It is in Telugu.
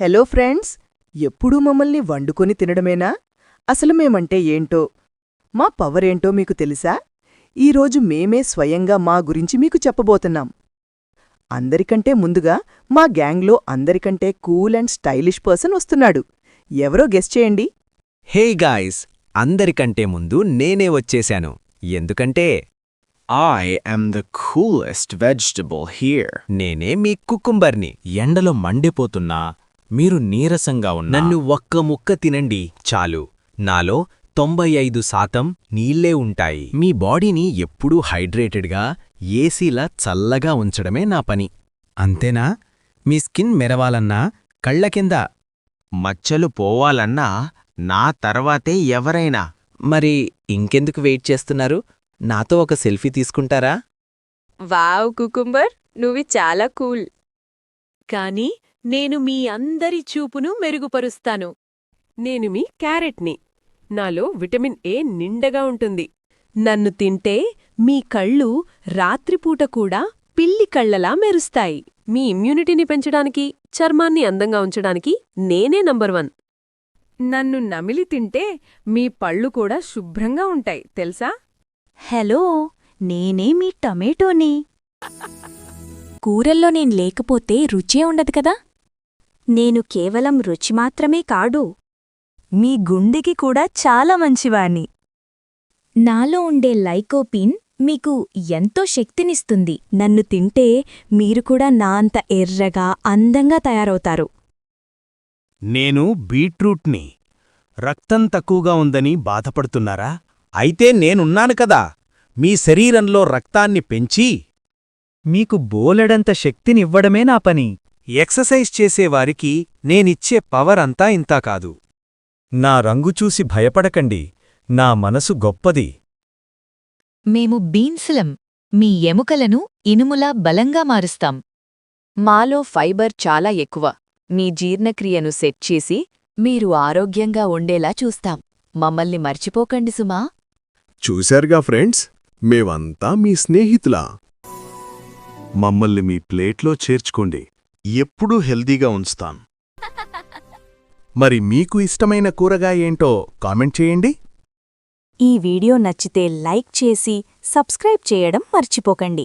హలో ఫ్రెండ్స్, ఎప్పుడూ మమ్మల్ని వండుకొని తినడమేనా? అసలు మేమంటే ఏంటో, మా పవరేంటో మీకు తెలుసా? ఈరోజు మేమే స్వయంగా మా గురించి మీకు చెప్పబోతున్నాం. అందరికంటే ముందుగా మా గ్యాంగ్లో అందరికంటే కూల్ అండ్ స్టైలిష్ పర్సన్ వస్తున్నాడు. ఎవరో గెస్ చేయండి. హే గాయ్స్, అందరికంటే ముందు నేనే వచ్చేశాను. ఎందుకంటే I am the coolest vegetable here. నేనే మీ కుకుంబర్ని. ఎండలో మండిపోతున్నా మీరు నీరసంగా ఉన్నా నన్ను ఒక్క ముక్క తినండి చాలు. నాలో 95% నీళ్ళే ఉంటాయి. మీ బాడీని ఎప్పుడూ హైడ్రేటెడ్గా ఏసీలా చల్లగా ఉంచడమే నా పని. అంతేనా? మీ స్కిన్ మెరవాలన్నా కళ్ల కింద మచ్చలు పోవాలన్నా నా తర్వాతే ఎవరైనా. మరి ఇంకెందుకు వెయిట్ చేస్తున్నారు? నాతో ఒక సెల్ఫీ తీసుకుంటారా? వావ్ కుకుంబర్, నువ్వు చాలా కూల్. కానీ నేను మీ అందరి చూపును మెరుగుపరుస్తాను. నేను మీ క్యారెట్ని. నాలో విటమిన్ ఏ నిండగా ఉంటుంది. నన్ను తింటే మీ కళ్ళు రాత్రిపూట కూడా పిల్లి కళ్లలా మెరుస్తాయి. మీ ఇమ్యూనిటీని పెంచడానికి, చర్మాన్ని అందంగా ఉంచడానికి నేనే నంబర్ 1. నన్ను నమిలి తింటే మీ పళ్ళు కూడా శుభ్రంగా ఉంటాయి తెలుసా? హలో, నేనే మీ టమేటోని. కూరల్లో నేను లేకపోతే రుచే ఉండదు కదా. నేను కేవలం రుచి మాత్రమే కాదు, మీ గుండెకి కూడా చాలా మంచివాణ్ణి. నాలో ఉండే లైకోపిన్ మీకు ఎంతో శక్తినిస్తుంది. నన్ను తింటే మీరు కూడా నా అంత ఎర్రగా, అందంగా తయారవుతారు. నేను బీట్రూట్ని. రక్తం తక్కువగా ఉందని బాధపడుతున్నారా? అయితే నేనున్నాను కదా, మీ శరీరంలో రక్తాన్ని పెంచి మీకు బోలెడంత శక్తినివ్వడమే నా పని. ఎక్సర్సైజ్ చేసేవారికి నేనిచ్చే పవర్ అంతా ఇంతా కాదు. నా రంగు చూసి భయపడకండి, నా మనసు గొప్పది. మేము బీన్స్లం. మీ ఎముకలను ఇనుములా బలంగా మారుస్తాం. మాలో ఫైబర్ చాలా ఎక్కువ. మీ జీర్ణక్రియను సెట్ చేసి మీరు ఆరోగ్యంగా ఉండేలా చూస్తాం. మమ్మల్ని మర్చిపోకండి సుమా. చూశారుగా ఫ్రెండ్స్, మేమంతా మీ స్నేహితులా. మమ్మల్ని మీ ప్లేట్లో చేర్చుకోండి. ఎప్పుడూ హెల్దీగా ఉంచుతాం. మరి మీకు ఇష్టమైన కూరగాయ ఏంటో కామెంట్ చేయండి. ఈ వీడియో నచ్చితే లైక్ చేసి సబ్స్క్రైబ్ చేయడం మర్చిపోకండి.